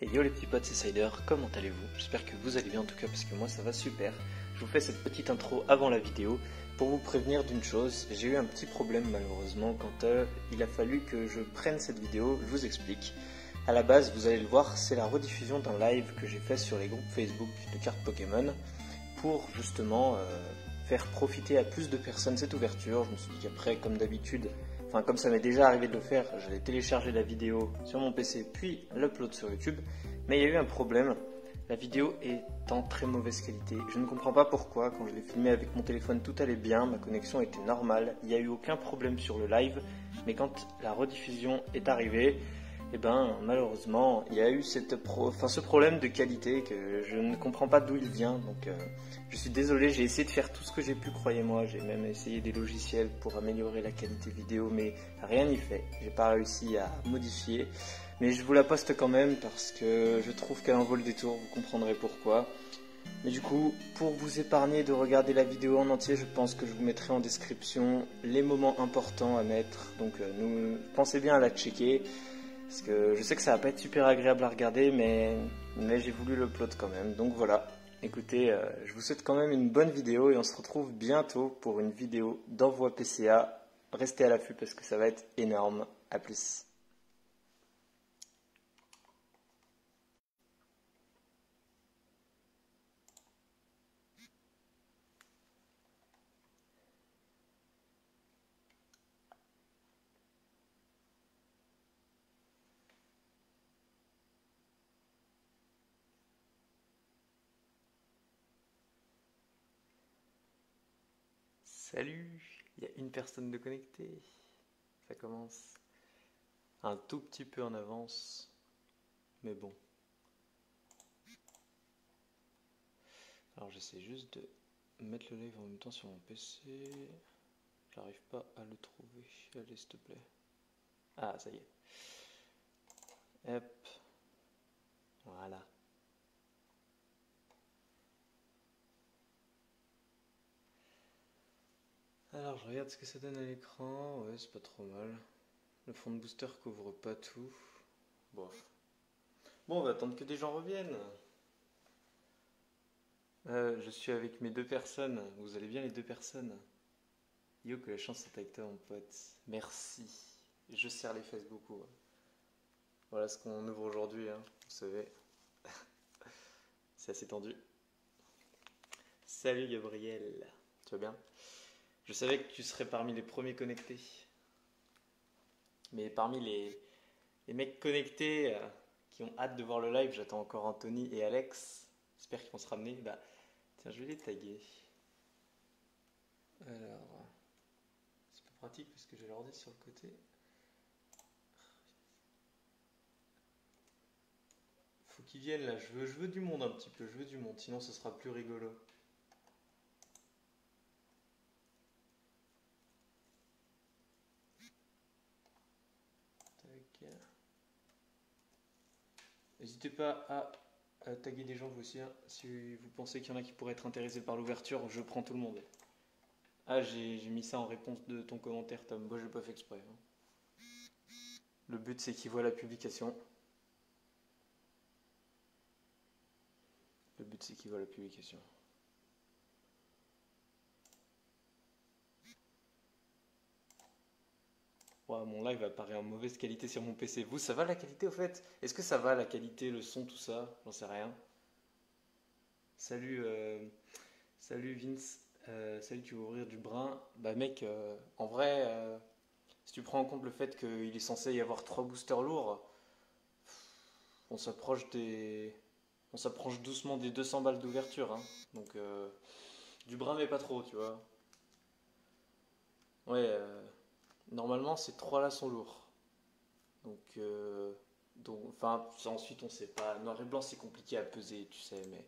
Et yo les petits potes, c'est Sider, comment allez-vous? J'espère que vous allez bien en tout cas parce que moi ça va super. Je vous fais cette petite intro avant la vidéo pour vous prévenir d'une chose. J'ai eu un petit problème malheureusement quand il a fallu que je prenne cette vidéo, je vous explique. À la base, vous allez le voir, c'est la rediffusion d'un live que j'ai fait sur les groupes Facebook de cartes Pokémon pour justement faire profiter à plus de personnes cette ouverture. Je me suis dit qu'après, comme d'habitude, enfin comme ça m'est déjà arrivé de le faire, j'allais télécharger la vidéo sur mon PC puis l'upload sur YouTube. Mais il y a eu un problème, la vidéo est en très mauvaise qualité. Je ne comprends pas pourquoi, quand je l'ai filmé avec mon téléphone tout allait bien, ma connexion était normale, il n'y a eu aucun problème sur le live. Mais quand la rediffusion est arrivée, eh ben, malheureusement, il y a eu ce problème de qualité que je ne comprends pas d'où il vient. Donc, je suis désolé, j'ai essayé de faire tout ce que j'ai pu, croyez-moi. J'ai même essayé des logiciels pour améliorer la qualité vidéo, mais rien n'y fait. J'ai pas réussi à modifier. Mais je vous la poste quand même parce que je trouve qu'elle en vaut le détour, vous comprendrez pourquoi. Mais du coup, pour vous épargner de regarder la vidéo en entier, je pense que je vous mettrai en description les moments importants à mettre. Donc, pensez bien à la checker. Parce que je sais que ça va pas être super agréable à regarder, mais j'ai voulu l'upload quand même. Donc voilà, écoutez, je vous souhaite quand même une bonne vidéo et on se retrouve bientôt pour une vidéo d'envoi PCA. Restez à l'affût parce que ça va être énorme. A plus. Salut, il y a une personne de connectée. Ça commence un tout petit peu en avance, mais bon. Alors j'essaie juste de mettre le live en même temps sur mon PC. J'arrive pas à le trouver. Allez, s'il te plaît. Ah, ça y est. Hop. Voilà. Alors, je regarde ce que ça donne à l'écran. Ouais, c'est pas trop mal. Le fond de booster couvre pas tout. Bon. Bon, on va attendre que des gens reviennent. Je suis avec mes deux personnes. Vous allez bien, les deux personnes? Yo, que la chance est avec toi, mon pote. Merci. Je serre les fesses beaucoup. Voilà ce qu'on ouvre aujourd'hui, hein, vous savez. C'est assez tendu. Salut Gabriel. Tu vas bien? Je savais que tu serais parmi les premiers connectés. Mais parmi les mecs connectés qui ont hâte de voir le live, j'attends encore Anthony et Alex. J'espère qu'ils vont se ramener. Bah, tiens, je vais les taguer. Alors, c'est pas pratique parce que j'ai l'ordi sur le côté. Faut qu'ils viennent là. Je veux du monde un petit peu. Je veux du monde. Sinon, ce sera plus rigolo. Tac. N'hésitez pas à taguer des gens vous aussi, hein. Si vous pensez qu'il y en a qui pourraient être intéressés par l'ouverture, je prends tout le monde. Ah, j'ai mis ça en réponse de ton commentaire, Tom. Moi, je l'ai pas fait exprès, hein. Le but, c'est qu'ils voient la publication. Le but, c'est qu'ils voient la publication. Ouais, mon live apparaît en mauvaise qualité sur mon PC. Vous, ça va la qualité au fait? Est-ce que ça va la qualité, le son, tout ça? J'en sais rien. Salut, salut Vince. Salut, tu veux ouvrir du brin? Bah mec, en vrai, si tu prends en compte le fait qu'il est censé y avoir 3 boosters lourds, on s'approche on s'approche doucement des 200 balles d'ouverture, hein. Donc du brin mais pas trop, tu vois. Ouais, normalement ces 3 là sont lourds. Enfin, ensuite on sait pas. Noir et blanc c'est compliqué à peser, tu sais, mais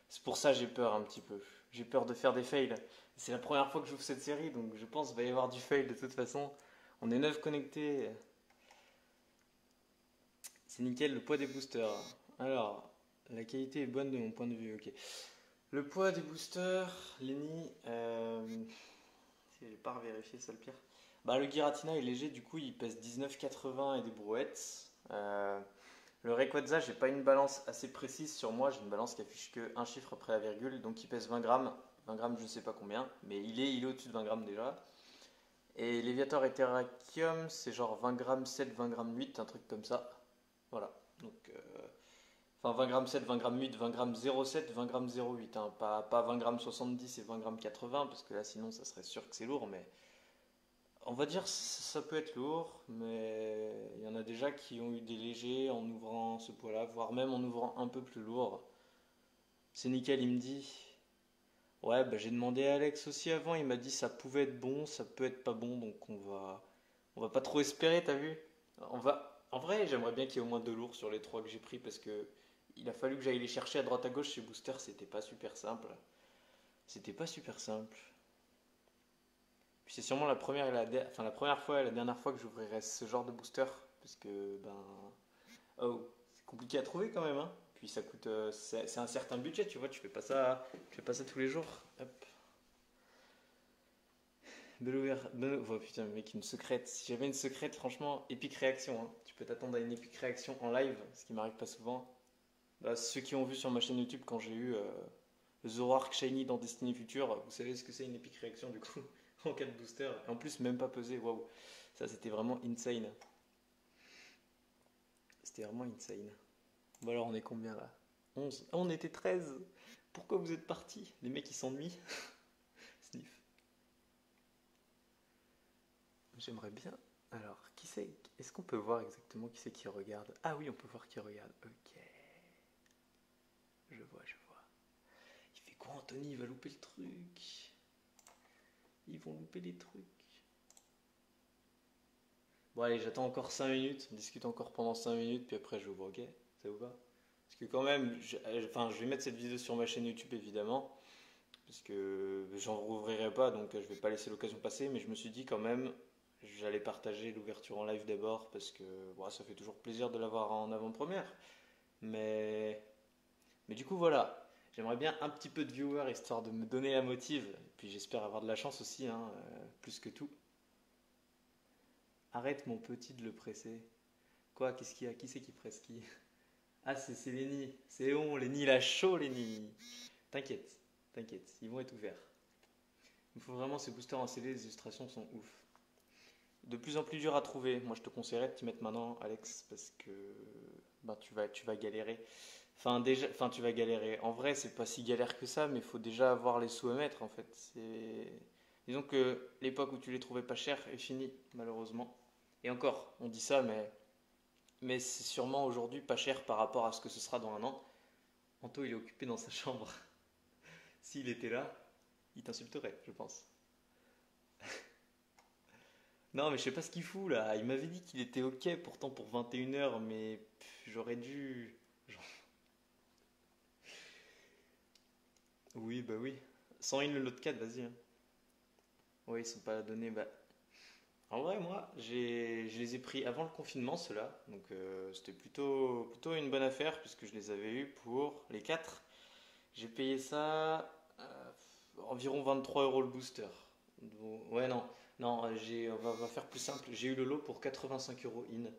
c'est pour ça que j'ai peur un petit peu. J'ai peur de faire des fails. C'est la première fois que j'ouvre cette série, donc je pense qu'il va y avoir du fail de toute façon. On est 9 connectés. C'est nickel le poids des boosters. Alors, la qualité est bonne de mon point de vue, ok. Le poids des boosters, Lenny, j'ai pas revérifié, ça le pire. Bah, le Giratina est léger, du coup il pèse 19,80 et des brouettes. Le Rayquaza, j'ai pas une balance assez précise sur moi. J'ai une balance qui affiche que un chiffre après la virgule, donc il pèse 20 grammes. 20 grammes, je sais pas combien, mais il est au-dessus de 20 grammes déjà. Et Léviator et Terrakium, c'est genre 20 grammes 7, 20 grammes 8, un truc comme ça. Voilà. Donc, enfin 20 grammes 7, 20 grammes 8, 20 grammes 0,7, 20 grammes 0,8. Hein. Pas 20 grammes 70 et 20 grammes 80, parce que là sinon ça serait sûr que c'est lourd, mais on va dire ça peut être lourd, mais il y en a déjà qui ont eu des légers en ouvrant ce poids-là, voire même en ouvrant un peu plus lourd. C'est nickel, il me dit. Ouais, bah, j'ai demandé à Alex aussi avant, il m'a dit ça pouvait être bon, ça peut être pas bon, donc on va pas trop espérer, t'as vu? En vrai, j'aimerais bien qu'il y ait au moins deux lourds sur les trois que j'ai pris parce que il a fallu que j'aille les chercher à droite à gauche chez Booster, c'était pas super simple. C'était pas super simple. Puis c'est sûrement la première fois et la dernière fois que j'ouvrirai ce genre de booster parce que oh, c'est compliqué à trouver quand même, hein. Puis ça coûte c'est un certain budget, tu vois, tu fais pas ça tous les jours. Hop. Oh putain, mec, une secrète. Si j'avais une secrète, franchement, épique réaction, hein. Tu peux t'attendre à une épique réaction en live, ce qui m'arrive pas souvent. Bah, ceux qui ont vu sur ma chaîne YouTube quand j'ai eu le Zoroark Shiny dans Destiny Future, vous savez ce que c'est une épique réaction du coup en cas de booster. Et en plus, même pas pesé, waouh. Ça, c'était vraiment insane. C'était vraiment insane. Bon, alors, on est combien là? 11. Ah, on était 13. Pourquoi vous êtes partis? Les mecs, ils s'ennuient. Sniff. J'aimerais bien. Alors, qui c'est? Est-ce qu'on peut voir exactement qui c'est qui regarde? Ah oui, on peut voir qui regarde. Ok. Je vois, je vois. Il fait quoi, Anthony? Il va louper le truc. Ils vont louper les trucs. Bon, allez, j'attends encore 5 minutes. On discute encore pendant 5 minutes, puis après, je vous vois, ok? Ça vous va? Parce que, quand même, enfin, je vais mettre cette vidéo sur ma chaîne YouTube évidemment. Parce que j'en rouvrirai pas, donc je vais pas laisser l'occasion passer. Mais je me suis dit, quand même, j'allais partager l'ouverture en live d'abord. Parce que bon, ça fait toujours plaisir de l'avoir en avant-première. Mais, mais du coup, voilà. J'aimerais bien un petit peu de viewers histoire de me donner la motive. Et puis j'espère avoir de la chance aussi, hein, plus que tout. Arrête mon petit de le presser. Quoi, qu'est-ce qu'il y a? Qui c'est qui presse qui? Ah, c'est Lenny. C'est bon, Lenny, il a chaud, Lenny. T'inquiète, t'inquiète, ils vont être ouverts. Il faut vraiment ces boosters en CD, les illustrations sont ouf. De plus en plus dur à trouver. Moi, je te conseillerais de t'y mettre maintenant, Alex, parce que ben, tu vas galérer. Enfin, tu vas galérer. En vrai, c'est pas si galère que ça, mais il faut déjà avoir les sous à mettre, en fait. Disons que l'époque où tu les trouvais pas chers est finie, malheureusement. Et encore, on dit ça, mais c'est sûrement aujourd'hui pas cher par rapport à ce que ce sera dans un an. Anto, il est occupé dans sa chambre. S'il était là, il t'insulterait, je pense. Non, mais je sais pas ce qu'il fout là. Il m'avait dit qu'il était ok pourtant pour 21 h, mais j'aurais dû. genre- Oui, bah oui. 101 le lot de 4, vas-y, hein. Ouais, ils sont pas donnés. Bah, en vrai, moi, je les ai pris avant le confinement, ceux-là. Donc c'était plutôt une bonne affaire puisque je les avais eus pour les 4. J'ai payé ça environ 23 euros le booster. Ouais, non, non, on va faire plus simple. J'ai eu le lot pour 85 euros in.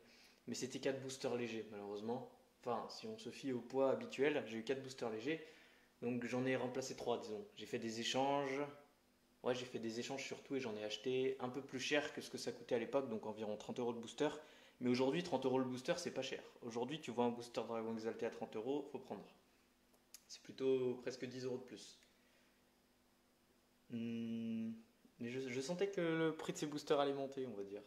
Mais c'était 4 boosters légers, malheureusement. Enfin, si on se fie au poids habituel, j'ai eu 4 boosters légers. Donc j'en ai remplacé 3, disons. J'ai fait des échanges. Ouais, j'ai fait des échanges surtout et j'en ai acheté un peu plus cher que ce que ça coûtait à l'époque, donc environ 30 euros le booster. Mais aujourd'hui, 30 euros le booster, c'est pas cher. Aujourd'hui, tu vois un booster Dragon Exalté à 30 euros, faut prendre. C'est plutôt presque 10 euros de plus. Hmm, mais je sentais que le prix de ces boosters allait monter, on va dire.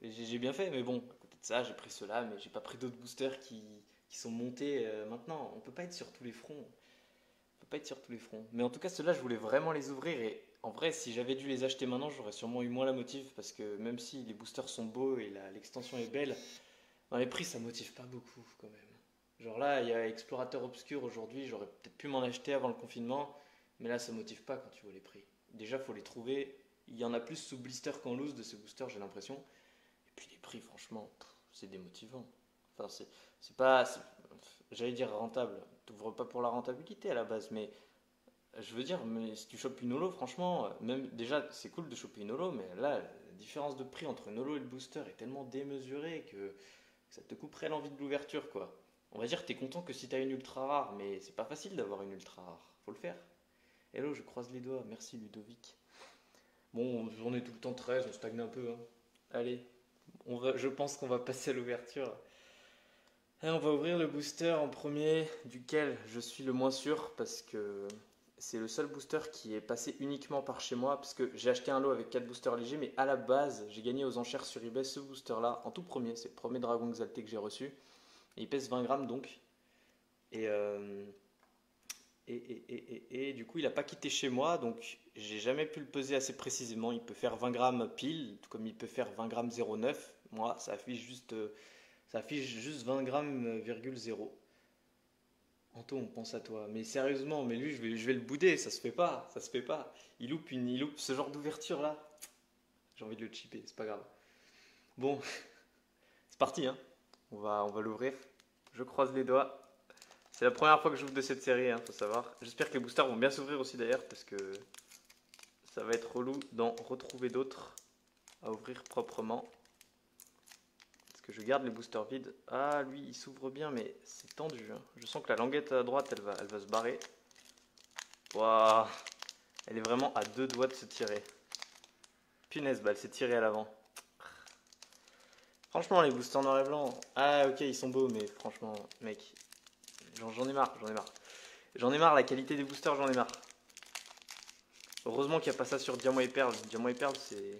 Et j'ai bien fait, mais bon, à côté de ça, j'ai pris ceux-là, mais j'ai pas pris d'autres boosters qui sont montés maintenant. On peut pas être sur tous les fronts. On peut pas être sur tous les fronts. Mais en tout cas, ceux-là, je voulais vraiment les ouvrir. Et en vrai, si j'avais dû les acheter maintenant, j'aurais sûrement eu moins la motive. Parce que même si les boosters sont beaux et l'extension est belle, dans les prix, ça motive pas beaucoup quand même. Genre là, il y a Explorateur Obscur aujourd'hui, j'aurais peut-être pu m'en acheter avant le confinement. Mais là, ça motive pas quand tu vois les prix. Déjà, faut les trouver. Il y en a plus sous blister qu'en loose de ces boosters, j'ai l'impression. Et puis les prix, franchement, c'est démotivant. Enfin, c'est pas, j'allais dire rentable. T'ouvres pas pour la rentabilité à la base, mais je veux dire, mais si tu chopes une holo, franchement, même déjà, c'est cool de choper une holo, mais là, la différence de prix entre une holo et le booster est tellement démesurée que ça te couperait l'envie de l'ouverture, quoi. On va dire que t'es content que si t'as une ultra rare, mais c'est pas facile d'avoir une ultra rare. Faut le faire. Hello, je croise les doigts. Merci Ludovic. Bon, on est tout le temps 13, on stagne un peu. Hein. Allez, je pense qu'on va passer à l'ouverture. Et on va ouvrir le booster en premier, duquel je suis le moins sûr parce que c'est le seul booster qui est passé uniquement par chez moi. Parce que j'ai acheté un lot avec 4 boosters légers, mais à la base, j'ai gagné aux enchères sur eBay ce booster-là en tout premier. C'est le premier Dragon Exalté que j'ai reçu. Et il pèse 20 grammes donc. Et, euh, et du coup, il n'a pas quitté chez moi, donc j'ai jamais pu le peser assez précisément. Il peut faire 20 grammes pile, tout comme il peut faire 20 grammes 0,9. Moi, ça affiche juste 20 grammes,0. Anto, on pense à toi. Mais sérieusement, mais lui, je vais le bouder, ça se fait pas, ça se fait pas. Il loupe ce genre d'ouverture là. J'ai envie de le chipper, c'est pas grave. Bon, c'est parti, hein. On va l'ouvrir. Je croise les doigts. C'est la première fois que j'ouvre de cette série, hein, faut savoir. J'espère que les boosters vont bien s'ouvrir aussi d'ailleurs, parce que ça va être relou d'en retrouver d'autres à ouvrir proprement. Parce que je garde les boosters vides. Ah, lui, il s'ouvre bien, mais c'est tendu. Hein. Je sens que la languette à droite, elle va se barrer. Waouh, elle est vraiment à 2 doigts de se tirer. Punaise, bah, elle s'est tirée à l'avant. Franchement, les boosters noir et blanc, ah ok, ils sont beaux, mais franchement, mec, j'en ai marre, j'en ai marre. J'en ai marre, la qualité des boosters, j'en ai marre. Heureusement qu'il n'y a pas ça sur Diamant et Perle. Diamant et Perle, c'est...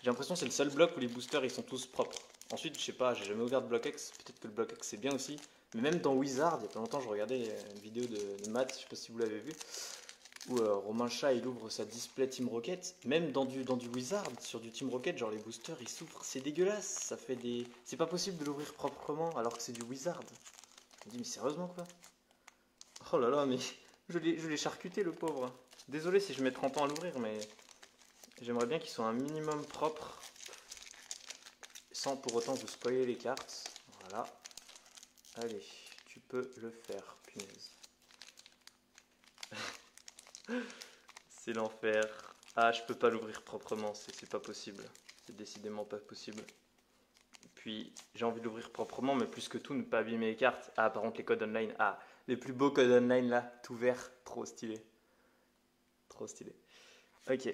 J'ai l'impression que c'est le seul bloc où les boosters, ils sont tous propres. Ensuite, je sais pas, j'ai jamais ouvert de bloc X. Peut-être que le bloc X, c'est bien aussi. Mais même dans Wizard, il y a pas longtemps, je regardais une vidéo de Matt, je sais pas si vous l'avez vu, où Romain Chat, il ouvre sa display Team Rocket. Même dans du Wizard, sur du Team Rocket, genre les boosters, ils s'ouvrent. C'est dégueulasse. Ça fait des... C'est pas possible de l'ouvrir proprement alors que c'est du Wizard. Je me dis, mais sérieusement, quoi? Oh là là, mais je l'ai charcuté, le pauvre. Désolé si je mets 30 ans à l'ouvrir, mais j'aimerais bien qu'il soit un minimum propre, sans pour autant vous spoiler les cartes. Voilà. Allez, tu peux le faire, punaise. C'est l'enfer. Ah, je peux pas l'ouvrir proprement, c'est pas possible. C'est décidément pas possible. Puis, j'ai envie de l'ouvrir proprement, mais plus que tout, ne pas abîmer les cartes. Ah, par contre, les codes online. Ah, les plus beaux codes online, là, tout vert, trop stylé. Trop stylé. Ok,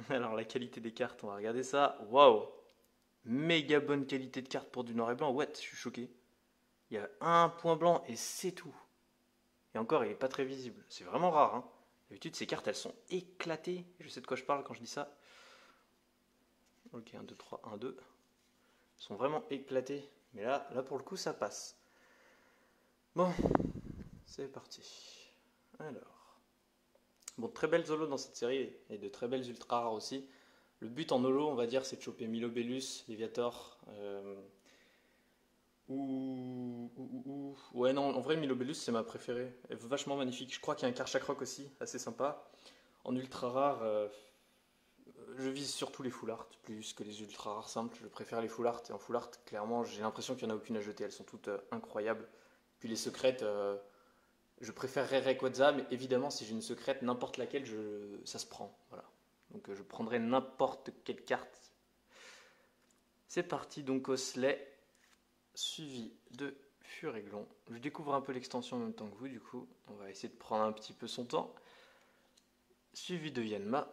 alors la qualité des cartes, on va regarder ça. Waouh, méga bonne qualité de carte pour du noir et blanc. What, je suis choqué. Il y a un point blanc et c'est tout. Et encore, il n'est pas très visible. C'est vraiment rare. Hein. D'habitude, ces cartes, elles sont éclatées. Je sais de quoi je parle quand je dis ça. Ok, 1, 2, 3, 1, 2. Elles sont vraiment éclatées. Mais là pour le coup, ça passe. Bon, c'est parti. Alors. Bon, très belles holos dans cette série et de très belles ultra rares aussi. Le but en holo, on va dire, c'est de choper Milobellus, Léviator. Ouais, non, en vrai, Milobellus, c'est ma préférée. Elle est vachement magnifique. Je crois qu'il y a un Karchakroc aussi, assez sympa. En ultra rare, je vise surtout les full art, plus que les ultra rares simples. Je préfère les full art. Et en full art, clairement, j'ai l'impression qu'il n'y en a aucune à jeter. Elles sont toutes incroyables. Puis les secrètes. Je préférerais Rayquaza, mais évidemment, si j'ai une secrète, n'importe laquelle, ça se prend. Voilà. Donc je prendrai n'importe quelle carte. C'est parti, donc Osley, suivi de Furéglon. Je découvre un peu l'extension en même temps que vous, du coup. On va essayer de prendre un petit peu son temps. Suivi de Yanma.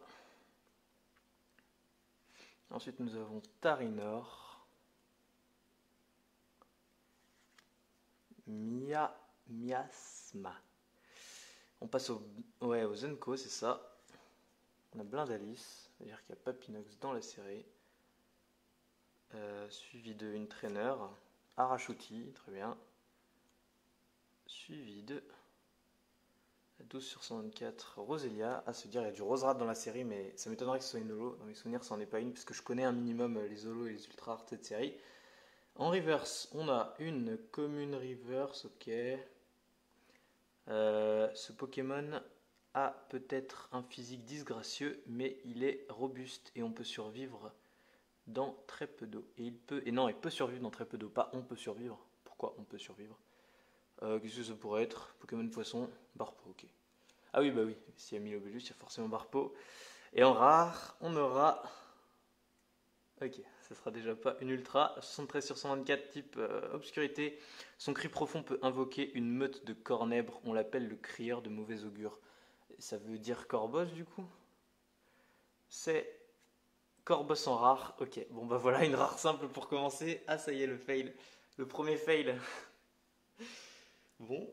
Ensuite, nous avons Tarinor. Miasma. On passe au Zenko, c'est ça. On a Blindalice, c'est-à-dire qu'il y a Papinox dans la série. Suivi de une trainer. Arachuti, très bien. Suivi de 12 sur 124, Roselia. À se dire, il y a du Roserat dans la série, mais ça m'étonnerait que ce soit une holo. Dans mes souvenirs, ça n'en est pas une, puisque je connais un minimum les holos et les ultra rares de cette série. En reverse, on a une commune reverse, ok. Ce Pokémon a peut-être un physique disgracieux, mais il est robuste et on peut survivre dans très peu d'eau. Et il peut survivre dans très peu d'eau. Pas on peut survivre. Pourquoi on peut survivre? Qu'est-ce que ça pourrait être? Pokémon poisson, Barpo, ok. Ah oui, bah oui, s'il y a Milobellus, il y a forcément Barpo. Et en rare, on aura Ok, ça sera déjà pas une ultra. 73 sur 124 type obscurité. Son cri profond peut invoquer une meute de cornèbres. On l'appelle le crieur de mauvais augure. Ça veut dire corboss du coup. C'est corboss en rare. Ok, bon bah voilà une rare simple pour commencer. Ah ça y est le fail. Le premier fail. Bon.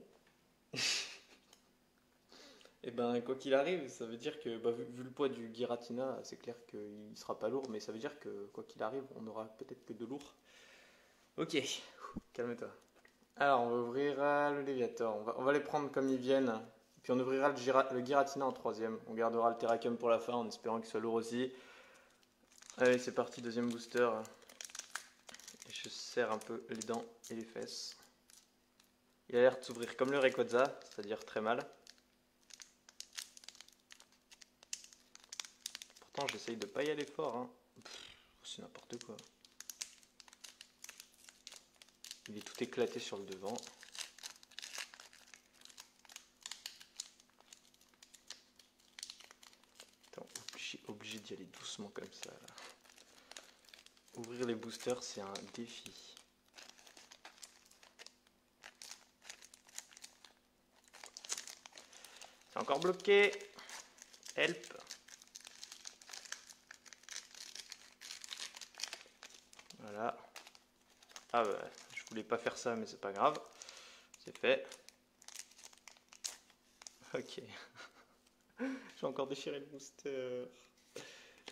Et ben quoi qu'il arrive, ça veut dire que bah, vu le poids du Giratina, c'est clair qu'il sera pas lourd, mais ça veut dire que quoi qu'il arrive, on aura peut-être que de lourd. Ok, calme-toi. Alors on va ouvrir le Léviator, on va les prendre comme ils viennent, puis on ouvrira le Giratina en troisième. On gardera le Terracum pour la fin en espérant qu'il soit lourd aussi. Allez c'est parti, deuxième booster. Et je serre un peu les dents et les fesses. Il a l'air de s'ouvrir comme le Rayquaza, c'est-à-dire très mal. Pourtant j'essaye de pas y aller fort, hein. C'est n'importe quoi. Il est tout éclaté sur le devant. Attends, obligé d'y aller doucement comme ça. Là. Ouvrir les boosters, c'est un défi. C'est encore bloqué. Help. Voilà. Ah bah, je voulais pas faire ça, mais c'est pas grave. C'est fait. Ok. J'ai encore déchiré le booster.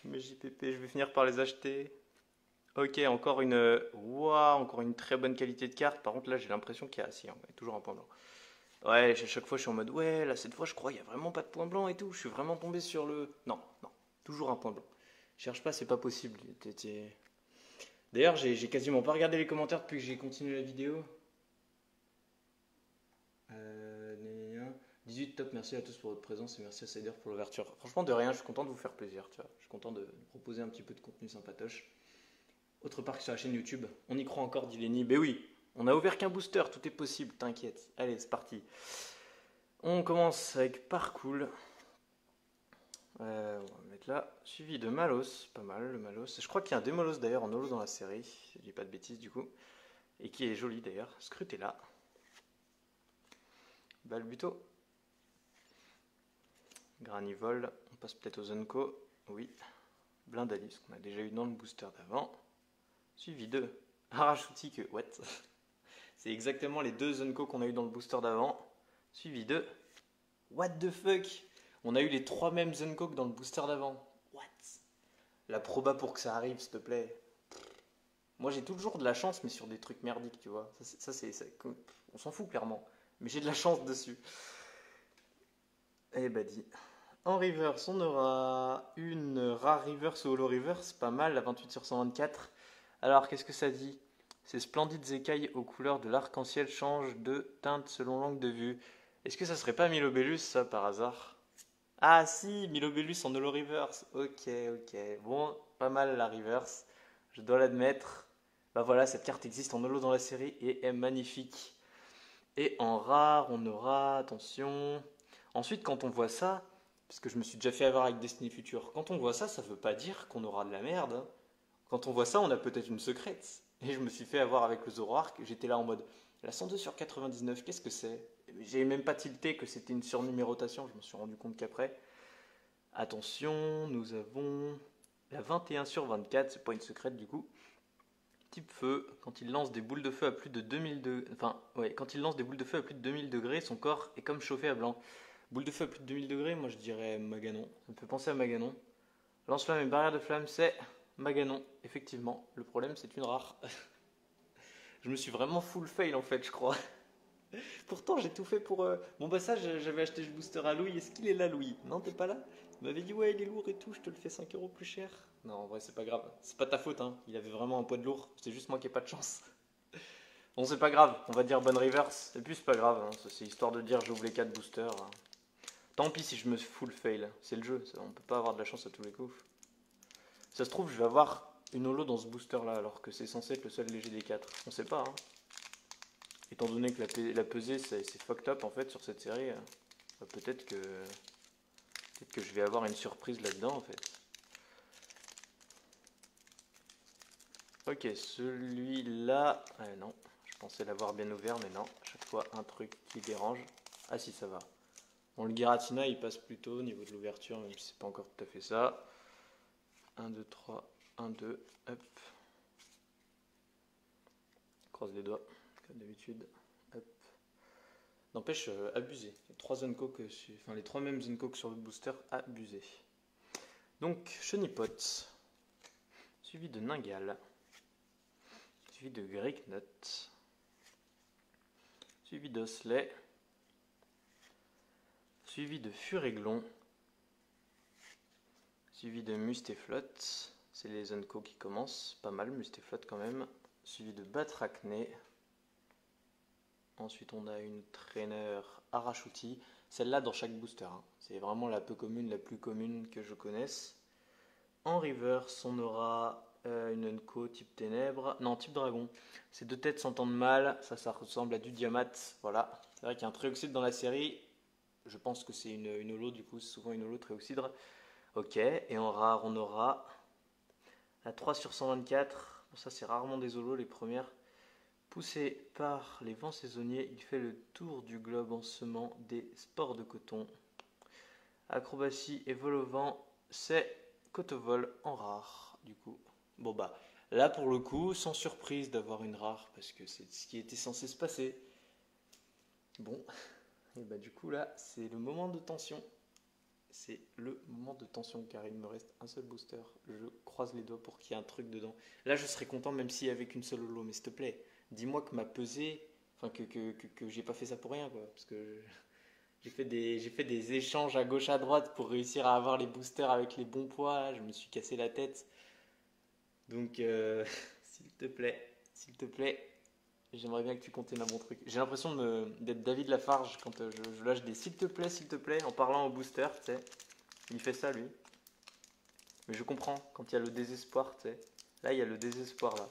Mes JPP, je vais finir par les acheter. Ok, encore une. Waouh, encore une très bonne qualité de carte. Par contre, là, j'ai l'impression qu'il y a. Si, il y a toujours un point blanc. Ouais, à chaque fois, je suis en mode. Ouais, là, cette fois, je crois, il n'y a vraiment pas de point blanc et tout. Je suis vraiment tombé sur le. Non, non. Toujours un point blanc. Cherche pas, c'est pas possible. D'ailleurs, j'ai quasiment pas regardé les commentaires depuis que j'ai continué la vidéo. 18 top, merci à tous pour votre présence et merci à Cider pour l'ouverture. Franchement, de rien, je suis content de vous faire plaisir, tu vois. Je suis content de proposer un petit peu de contenu sympatoche. Autre part que sur la chaîne YouTube, on y croit encore, dit Lenny. Ben oui, on a ouvert qu'un booster, tout est possible, t'inquiète. Allez, c'est parti. On commence avec Parcool. On va mettre là, suivi de Malos, pas mal le Malos. Je crois qu'il y a un Démolos d'ailleurs en holo dans la série, si je dis pas de bêtises du coup. Et qui est joli d'ailleurs, Scrutella. Balbuto. Granivol, on passe peut-être aux Zunko, oui. Blindalis, qu'on a déjà eu dans le booster d'avant. Suivi de Arachuti que, what. C'est exactement les deux Zunko qu'on a eu dans le booster d'avant. Suivi de what the fuck. On a eu les trois mêmes Zunko que dans le booster d'avant. What. La proba pour que ça arrive, s'il te plaît. Moi j'ai toujours de la chance, mais sur des trucs merdiques, tu vois. On s'en fout clairement. Mais j'ai de la chance dessus. Eh bah dit. En reverse, on aura une rare reverse ou holo reverse, pas mal, la 28 sur 124. Alors, qu'est-ce que ça dit? Ces splendides écailles aux couleurs de l'arc-en-ciel changent de teinte selon l'angle de vue. Est-ce que ça serait pas Milobellus, ça, par hasard? Ah si, Milobellus en holo reverse. Ok, ok. Bon, pas mal la reverse, je dois l'admettre. Bah voilà, cette carte existe en holo dans la série et est magnifique. Et en rare, on aura, attention... Ensuite, quand on voit ça... Parce que je me suis déjà fait avoir avec Destiny Future. Quand on voit ça, ça veut pas dire qu'on aura de la merde. Hein. Quand on voit ça, on a peut-être une secrète. Et je me suis fait avoir avec le Zoroark. J'étais là en mode, la 102 sur 99, qu'est-ce que c'est? J'ai même pas tilté que c'était une surnumérotation. Je me suis rendu compte qu'après. Attention, nous avons la 21 sur 24. C'est pas une secrète du coup. Type feu, quand il lance des boules de feu à plus de 2000 degrés. Enfin, ouais, quand il lance des boules de feu à plus de 2000 degrés, son corps est comme chauffé à blanc. Boule de feu à plus de 2000 degrés, moi je dirais Maganon. Ça me fait penser à Maganon. Lance-flamme et barrière de flamme, c'est Maganon. Effectivement, le problème c'est une rare. Je me suis vraiment full fail en fait, je crois. Pourtant j'ai tout fait pour... Bon bah ça, j'avais acheté le booster à Louis. Est-ce qu'il est là Louis? Non, t'es pas là? Il m'avait dit ouais il est lourd et tout, je te le fais 5 € plus cher. Non, en vrai c'est pas grave. C'est pas ta faute, hein. Il avait vraiment un poids de lourd. C'est juste moi qui ai pas de chance. Bon c'est pas grave, on va dire bonne reverse. Et puis c'est pas grave, hein. C'est histoire de dire j'ouvre les 4 boosters. Tant pis si je me full fail, c'est le jeu, on peut pas avoir de la chance à tous les coups. Ça se trouve, je vais avoir une holo dans ce booster là, alors que c'est censé être le seul léger des 4. On sait pas, hein. Étant donné que la pesée c'est fucked up en fait sur cette série, peut-être que je vais avoir une surprise là-dedans en fait. Ok, celui-là... non, je pensais l'avoir bien ouvert, mais non. À chaque fois, un truc qui dérange. Ah si, ça va. Bon, le Giratina, il passe plutôt au niveau de l'ouverture, même si c'est pas encore tout à fait ça. 1, 2, 3, 1, 2, hop. Croise les doigts, comme d'habitude. Hop. N'empêche, abusé. Les 3 Zenko enfin, les 3 mêmes Zenko que sur le booster, abusé. Donc, Chenipot, suivi de Ningal, suivi de Greeknut, suivi d'Osley, suivi de Furéglon, suivi de Mustéflot, c'est les Zenko qui commencent, pas mal Mustéflot quand même, suivi de Batrachné, ensuite on a une trainer Arachuti, celle-là dans chaque booster, hein. C'est vraiment la peu commune, la plus commune que je connaisse. En reverse, on aura une Unco type ténèbres, non type dragon. Ces deux têtes s'entendent mal, ça ressemble à du diamant, voilà. C'est vrai qu'il y a un Tréoxydre dans la série, je pense que c'est une holo, du coup c'est souvent une holo Tréoxydre. Ok, et en rare, on aura la 3 sur 124, bon, ça c'est rarement des holos les premières. Poussé par les vents saisonniers, il fait le tour du globe en semant des spores de coton. Acrobatie et vol au vent, c'est Cotovol en rare, du coup. Bon bah, là pour le coup, sans surprise d'avoir une rare, parce que c'est ce qui était censé se passer. Bon, et bah du coup là, c'est le moment de tension. C'est le moment de tension, car il me reste un seul booster. Je croise les doigts pour qu'il y ait un truc dedans. Là, je serais content même s'il y avait qu'une seule holo, mais s'il te plaît, dis-moi que ma pesée, enfin que j'ai pas fait ça pour rien, quoi, parce que j'ai fait des échanges à gauche à droite pour réussir à avoir les boosters avec les bons poids. Je me suis cassé la tête. Donc, s'il te plaît, j'aimerais bien que tu contiennes un bon truc. J'ai l'impression d'être David Lafarge quand je lâche des s'il te plaît, en parlant au booster, tu sais. Il fait ça, lui. Mais je comprends, quand il y a le désespoir, tu sais. Là, il y a le désespoir, là.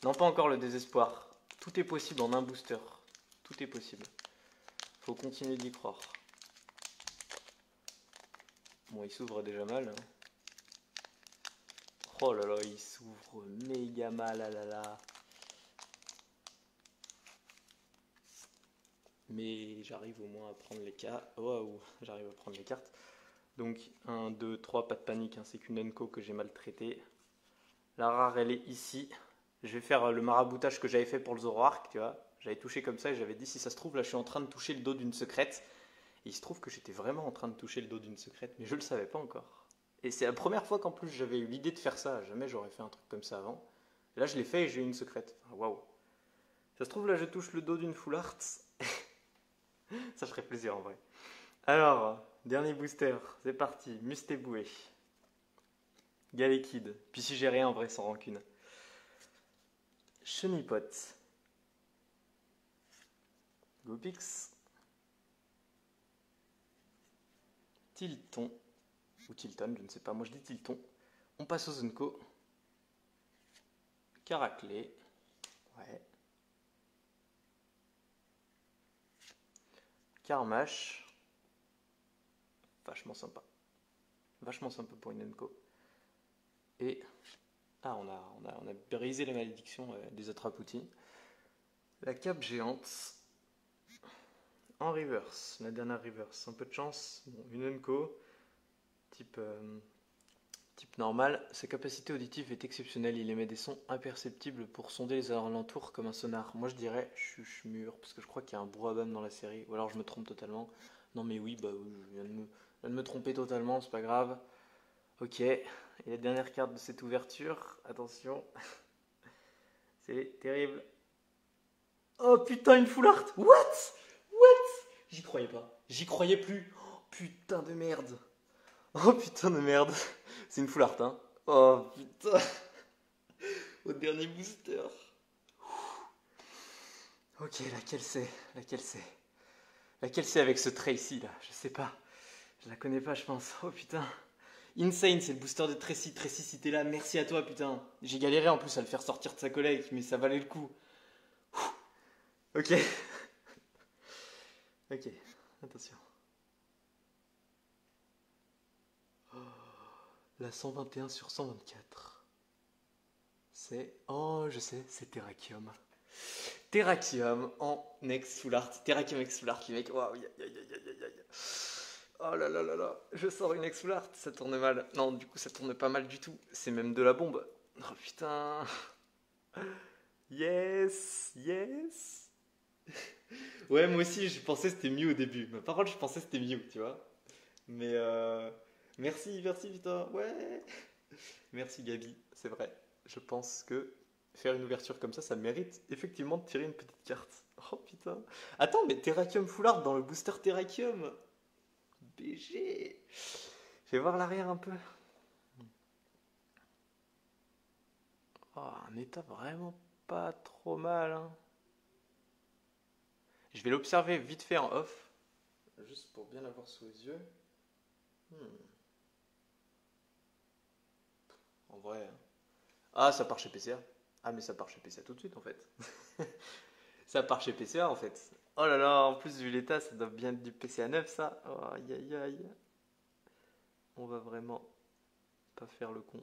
Non, pas encore le désespoir. Tout est possible en un booster. Tout est possible. Faut continuer d'y croire. Bon, il s'ouvre déjà mal. Hein. Oh là là, il s'ouvre méga mal, ah là là. Mais j'arrive au moins à prendre les cartes. Waouh, j'arrive à prendre les cartes. Donc, 1, 2, 3, pas de panique, hein, c'est qu'une Enco que j'ai maltraitée. La rare, elle est ici. Je vais faire le maraboutage que j'avais fait pour le Zoroark, tu vois. J'avais touché comme ça et j'avais dit, si ça se trouve, là, je suis en train de toucher le dos d'une secrète. Et il se trouve que j'étais vraiment en train de toucher le dos d'une secrète, mais je le savais pas encore. Et c'est la première fois qu'en plus j'avais eu l'idée de faire ça. Jamais j'aurais fait un truc comme ça avant. Et là, je l'ai fait et j'ai eu une secrète. Waouh. Ça se trouve, là, je touche le dos d'une full art. Ça ferait plaisir en vrai. Alors, dernier booster, c'est parti. Mustéboué. Galekid. Puis si j'ai rien en vrai, sans rancune. Chenipot. Gopix. Tilton. Ou Tilton, je ne sais pas. Moi je dis Tilton. On passe au Zenko. Caraclé. Ouais. Carmash. Vachement sympa. Vachement sympa pour une Enco. Et. Ah, on a brisé la malédiction des Atraputi. La cape géante. En reverse. La dernière reverse. Un peu de chance. Bon, une Enco. Type normal. Sa capacité auditive est exceptionnelle. Il émet des sons imperceptibles pour sonder les alentours comme un sonar. Moi je dirais chuche-mur, parce que je crois qu'il y a un brouhaha dans la série. Ou alors je me trompe totalement. Non mais oui, bah je viens de me tromper totalement, c'est pas grave. Ok, et la dernière carte de cette ouverture, attention. C'est terrible. Oh putain, une full art. What? J'y croyais pas. J'y croyais plus. Oh, putain de merde. Oh putain de merde. C'est une full art, hein. Oh putain. Au dernier booster. Ok, laquelle c'est? Laquelle c'est avec ce Tracy là? Je sais pas. Je la connais pas, je pense. Oh putain. Insane, c'est le booster de Tracy. Tracy, si t'es là, merci à toi, putain. J'ai galéré en plus à le faire sortir de sa collègue, mais ça valait le coup. Ok. Ok, attention. La 121 sur 124. C'est... Oh, je sais, c'est Terrakium. Terrakium en ex full art. Terrakium ex full art, les mecs. Waouh, aïe, aïe, aïe, aïe, aïe. Oh là là là là. Je sors une ex full art, ça tourne mal. Non, du coup, ça tourne pas mal du tout. C'est même de la bombe. Oh putain. Yes, yes. Ouais, moi aussi, je pensais que c'était Mew au début. Ma parole, je pensais que c'était Mew, tu vois. Mais merci, merci, putain. Ouais. Merci, Gabi. C'est vrai. Je pense que faire une ouverture comme ça mérite effectivement de tirer une petite carte. Oh putain. Attends, mais Terrakium Full Art dans le booster Terrakium. BG. Je vais voir l'arrière un peu. Oh, un état vraiment pas trop mal, hein. Je vais l'observer vite fait en off. Juste pour bien l'avoir sous les yeux. En vrai. Ah, ça part chez PCA. Ah, mais ça part chez PCA tout de suite en fait. Ça part chez PCA en fait. Oh là là, en plus vu l'état, ça doit bien être du PCA 9 ça. Oh, aïe aïe aïe. On va vraiment pas faire le con.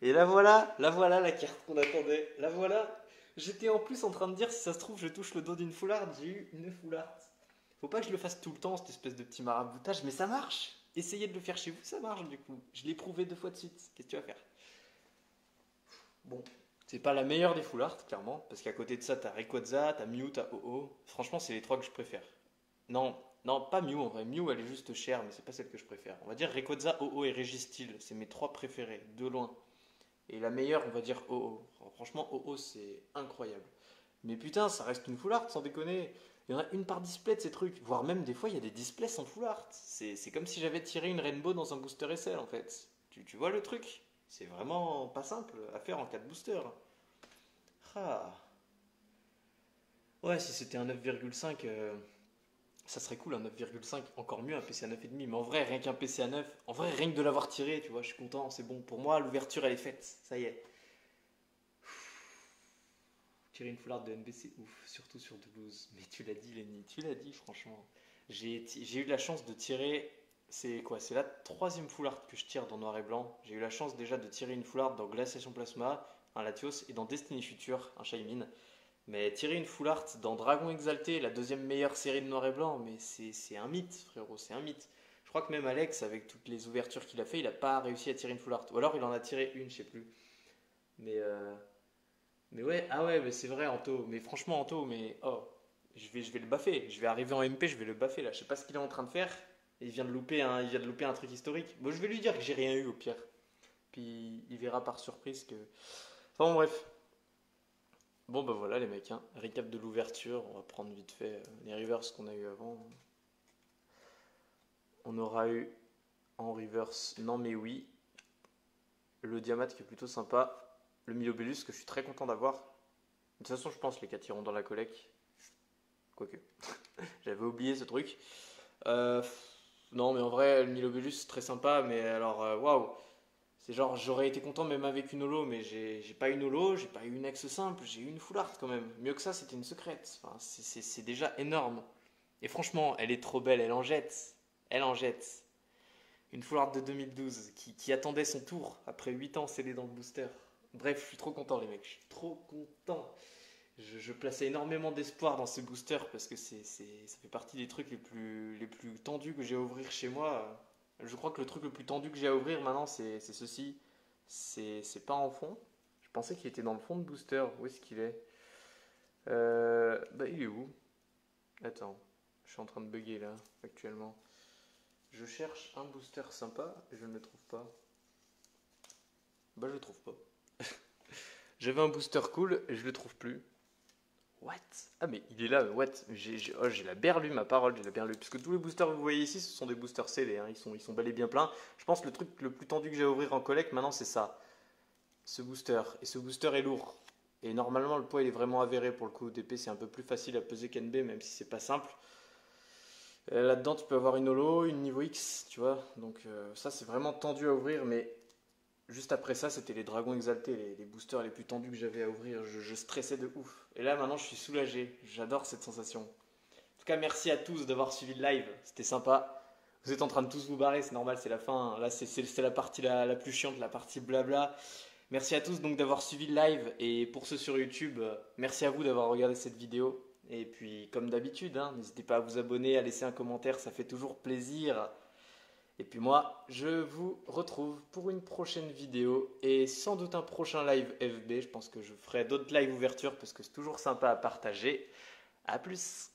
Et la voilà la carte qu'on attendait. La voilà. J'étais en plus en train de dire si ça se trouve je touche le dos d'une foularde. J'ai eu une foularde. Faut pas que je le fasse tout le temps cette espèce de petit maraboutage, mais ça marche. Essayez de le faire chez vous, ça marche du coup. Je l'ai prouvé 2 fois de suite. Qu'est-ce que tu vas faire? Bon, c'est pas la meilleure des full art, clairement, parce qu'à côté de ça, t'as Rayquaza, t'as Mew, t'as OO. Franchement, c'est les 3 que je préfère. Non, non, pas Mew en vrai. Mew, elle est juste chère, mais c'est pas celle que je préfère. On va dire Rayquaza, OO et Registeel. C'est mes 3 préférés, de loin. Et la meilleure, on va dire OO. Franchement, OO, c'est incroyable. Mais putain, ça reste une full art, sans déconner. Il y en a une par display de ces trucs. Voire même, des fois, il y a des displays sans full art. C'est comme si j'avais tiré une Rainbow dans un booster SL, en fait. Tu vois le truc? C'est vraiment pas simple à faire en 4 boosters. Ah. Ouais, si c'était un 9,5, ça serait cool un 9,5, encore mieux un PC à 9,5. Mais en vrai, rien qu'un PC à 9, en vrai, rien que de l'avoir tiré, tu vois, je suis content, c'est bon. Pour moi, l'ouverture, elle est faite, ça y est. Tirer une foularde de NBC, ouf, surtout sur Toulouse. Mais tu l'as dit, Lenny, tu l'as dit, franchement. J'ai eu la chance de tirer. C'est quoi? C'est la 3e foularde que je tire dans Noir et Blanc. J'ai eu la chance déjà de tirer une foularde dans Glaciation Plasma, un Latios, et dans Destiny Future, un Shaymin. Mais tirer une full art dans Dragon Exalté, la 2e meilleure série de Noir et Blanc, mais c'est un mythe, frérot, c'est un mythe. Je crois que même Alex, avec toutes les ouvertures qu'il a fait, il n'a pas réussi à tirer une full art. Ou alors il en a tiré une, je sais plus. Mais mais ouais, ah ouais, mais c'est vrai, Anto. Mais franchement, Anto, mais oh, je vais le baffer. Je vais arriver en MP, je vais le baffer là. Je sais pas ce qu'il est en train de faire. Il vient de louper un truc historique. Bon, je vais lui dire que j'ai rien eu au pire. Puis il verra par surprise que. Enfin bon, bref. Bon bah voilà les mecs, hein. Récap de l'ouverture. On va prendre vite fait les reverse qu'on a eu avant. On aura eu en reverse, non mais oui, le Diamat qui est plutôt sympa. Le Milobellus que je suis très content d'avoir. De toute façon, je pense les 4 iront dans la collecte. Quoique. J'avais oublié ce truc. Euh, non, mais en vrai, le Milobellus, c'est très sympa. Mais alors, waouh. C'est genre, j'aurais été content même avec une holo. Mais j'ai pas une holo, j'ai pas eu une ex simple. J'ai eu une full art quand même. Mieux que ça, c'était une secrète. Enfin, c'est déjà énorme. Et franchement, elle est trop belle. Elle en jette. Elle en jette. Une full art de 2012 qui attendait son tour après 8 ans scellé dans le booster. Bref, je suis trop content, les mecs. Je suis trop content. Je plaçais énormément d'espoir dans ce booster parce que ça fait partie des trucs les plus tendus que j'ai à ouvrir chez moi. Je crois que le truc le plus tendu que j'ai à ouvrir maintenant, c'est ceci. C'est pas en fond. Je pensais qu'il était dans le fond de booster. Où est-ce qu'il est, Bah, il est où? Attends, je suis en train de bugger là, actuellement. Je cherche un booster sympa et je ne le trouve pas. Bah, je le trouve pas. J'avais un booster cool et je le trouve plus. What? Ah mais il est là, what? J'ai la berlue, ma parole, j'ai la berlue. Parce que tous les boosters que vous voyez ici, ce sont des boosters scellés, hein. Ils sont bel et bien pleins. Je pense que le truc le plus tendu que j'ai à ouvrir en collecte maintenant, c'est ça. Ce booster. Et ce booster est lourd. Et normalement, le poids, il est vraiment avéré pour le coup. DP, c'est un peu plus facile à peser qu'NB, même si c'est pas simple. Là-dedans, tu peux avoir une holo, une niveau X, tu vois. Donc ça, c'est vraiment tendu à ouvrir, mais juste après ça, c'était les dragons exaltés, les boosters les plus tendus que j'avais à ouvrir. Je stressais de ouf. Et là, maintenant, je suis soulagé. J'adore cette sensation. En tout cas, merci à tous d'avoir suivi le live. C'était sympa. Vous êtes en train de tous vous barrer, c'est normal, c'est la fin. Là, c'est la partie la plus chiante, la partie blabla. Merci à tous donc d'avoir suivi le live. Et pour ceux sur YouTube, merci à vous d'avoir regardé cette vidéo. Et puis, comme d'habitude, hein, n'hésitez pas à vous abonner, à laisser un commentaire, ça fait toujours plaisir. Et puis moi, je vous retrouve pour une prochaine vidéo et sans doute un prochain live FB. Je pense que je ferai d'autres live ouverture parce que c'est toujours sympa à partager. À plus!